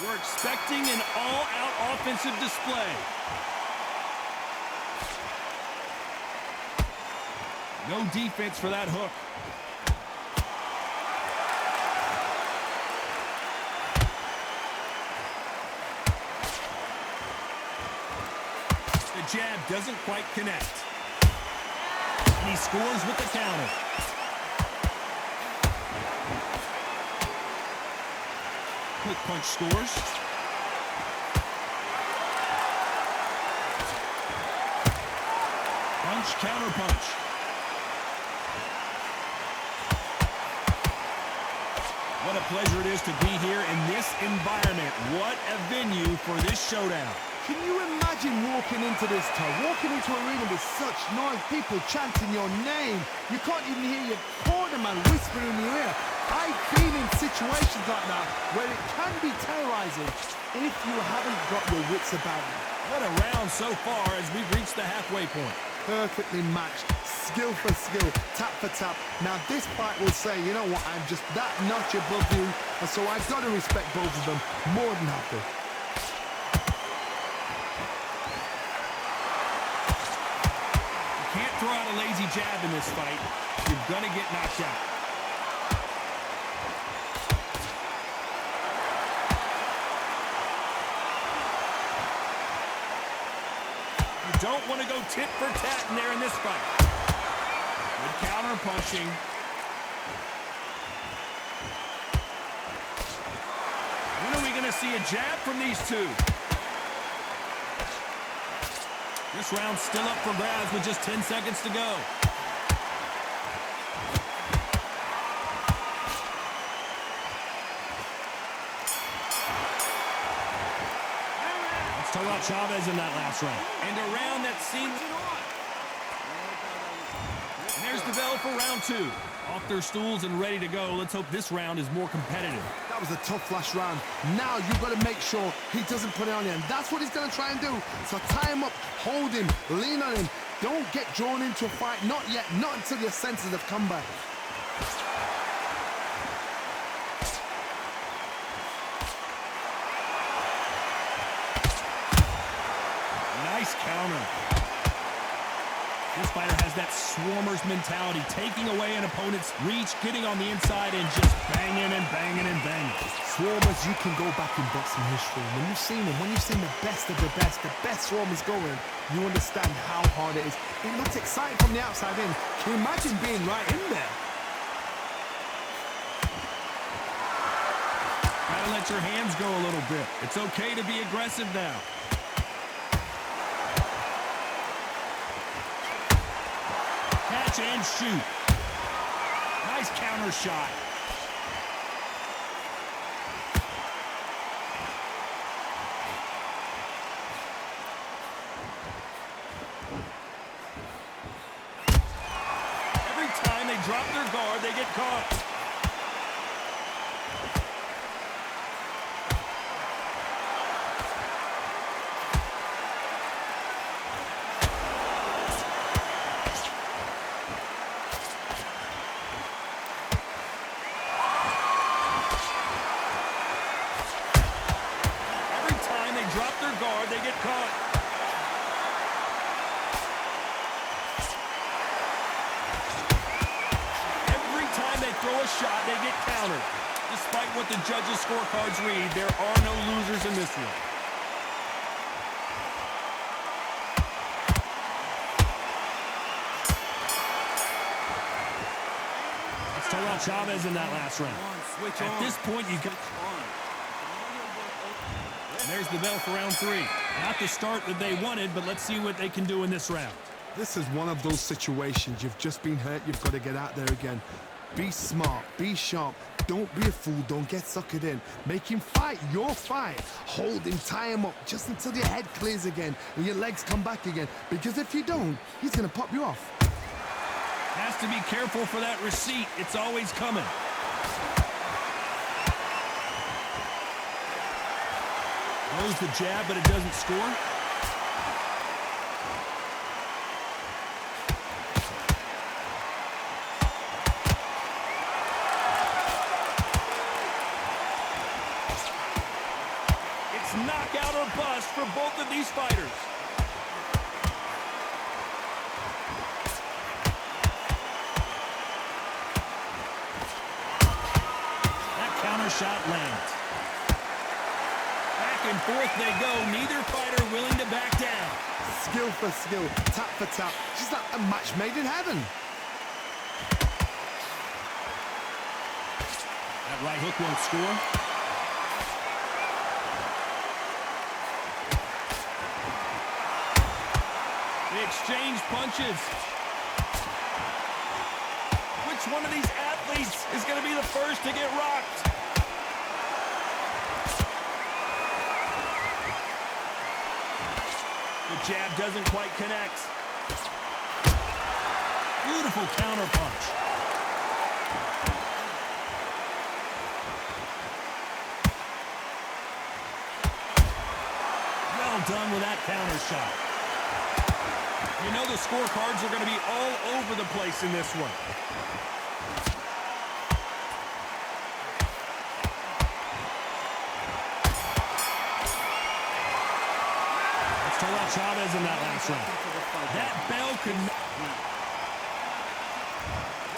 We're expecting an all-out offensive display. No defense for that hook. The jab doesn't quite connect. And he scores with the counter. Quick punch scores. Punch, counter punch. What a pleasure it is to be here in this environment. What a venue for this showdown. Can you imagine walking into this town, walking into an arena with such noise, people chanting your name? You can't even hear your cornerman whispering in your ear. I've been in situations like that where it can be terrorizing if you haven't got your wits about you. What a round so far as we've reached the halfway point. Perfectly matched, skill for skill, tap for tap. Now this fight will say, you know what, I'm just that notch above you, and so I've got to respect both of them more than happy. You can't throw out a lazy jab in this fight. You're gonna get knocked out. Don't want to go tit for tat in there in this fight. Good counter punching. When are we going to see a jab from these two? This round's still up for grabs with just 10 seconds to go. Talk about Chavez in that last round. And a round that seems... And there's the bell for round two. Off their stools and ready to go. Let's hope this round is more competitive. That was a tough last round. Now you've got to make sure he doesn't put it on you. And that's what he's going to try and do. So tie him up, hold him, lean on him. Don't get drawn into a fight. Not yet. Not until your senses have come back. Nice counter. This fighter has that swarmer's mentality, taking away an opponent's reach, getting on the inside, and just banging and banging and banging. Swarmers, you can go back in boxing history. When you've seen them, when you've seen the best of the best swarmers going, you understand how hard it is. It looks exciting from the outside in. Can you imagine being right in there? Gotta let your hands go a little bit. It's okay to be aggressive now. Catch and shoot. Nice counter shot. Every time they drop their guard, they get caught. Drop their guard, they get caught. Every time they throw a shot, they get countered. Despite what the judges' scorecards read, there are no losers in this one. Let's talk about Chavez in that last round. At this point, you got... And there's the bell for round three. Not the start that they wanted, but let's see what they can do in this round. This is one of those situations. You've just been hurt. You've got to get out there again. Be smart. Be sharp. Don't be a fool. Don't get suckered in. Make him fight your fight. Hold him. Tie him up just until your head clears again and your legs come back again. Because if you don't, he's going to pop you off. Has to be careful for that receipt. It's always coming. Throws the jab, but it doesn't score. It's knockout or bust for both of these fighters. That counter shot lands. Back and forth they go. Neither fighter willing to back down. Skill for skill, tap for tap. Just like a match made in heaven. That right hook won't score. They exchange punches. Which one of these athletes is going to be the first to get rocked? The jab doesn't quite connect. Beautiful counter punch. Well done with that counter shot. You know the scorecards are going to be all over the place in this one. Let's talk about Chavez in that last round. That bell could...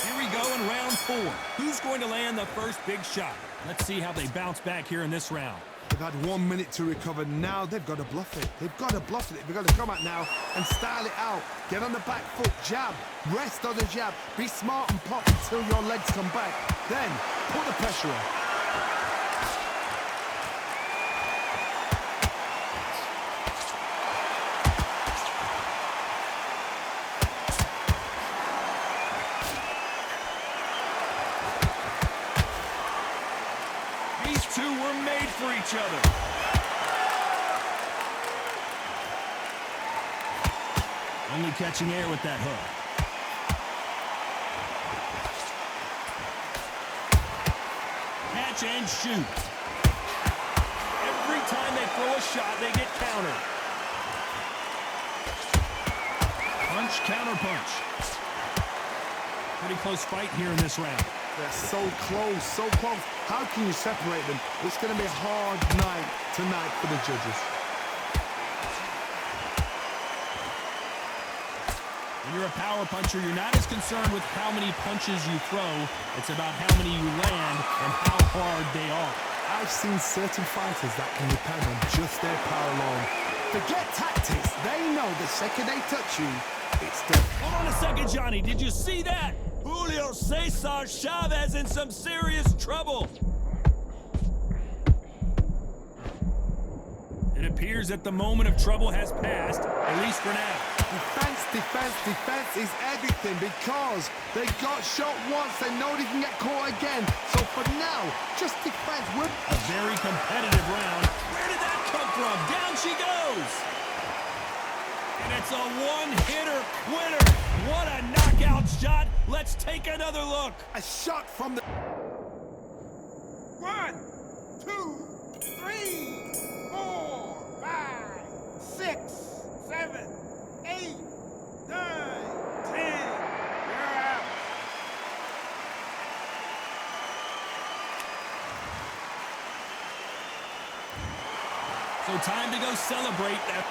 Here we go in round 4. Who's going to land the first big shot? Let's see how they bounce back here in this round. They've had 1 minute to recover. Now they've got to bluff it. They've got to bluff it. They've got to come out now and style it out. Get on the back foot, jab, rest on the jab. Be smart and pop until your legs come back. Then put the pressure on. These two were made for each other. Only catching air with that hook. Catch and shoot. Every time they throw a shot, they get countered. Punch, counter punch. Pretty close fight here in this round. They're so close, so close. How can you separate them? It's going to be a hard night tonight for the judges. When you're a power puncher, you're not as concerned with how many punches you throw. It's about how many you land and how hard they are. I've seen certain fighters that can depend on just their power alone. Forget tactics. They know the second they touch you, it's done. Hold on a second, Johnny. Did you see that? Julio Cesar Chavez in some serious trouble. It appears that the moment of trouble has passed, at least for now. Defense, defense, defense is everything because they got shot once. They know they can get caught again. So for now, just defense. A very competitive round. Where did that come from? Down she goes. And it's a one-hitter winner. What a knockout shot. Let's take another look. A shot from the... 1, 2, 3, 4, 5, 6, 7, 8, 9, 10. You're out. So time to go celebrate that.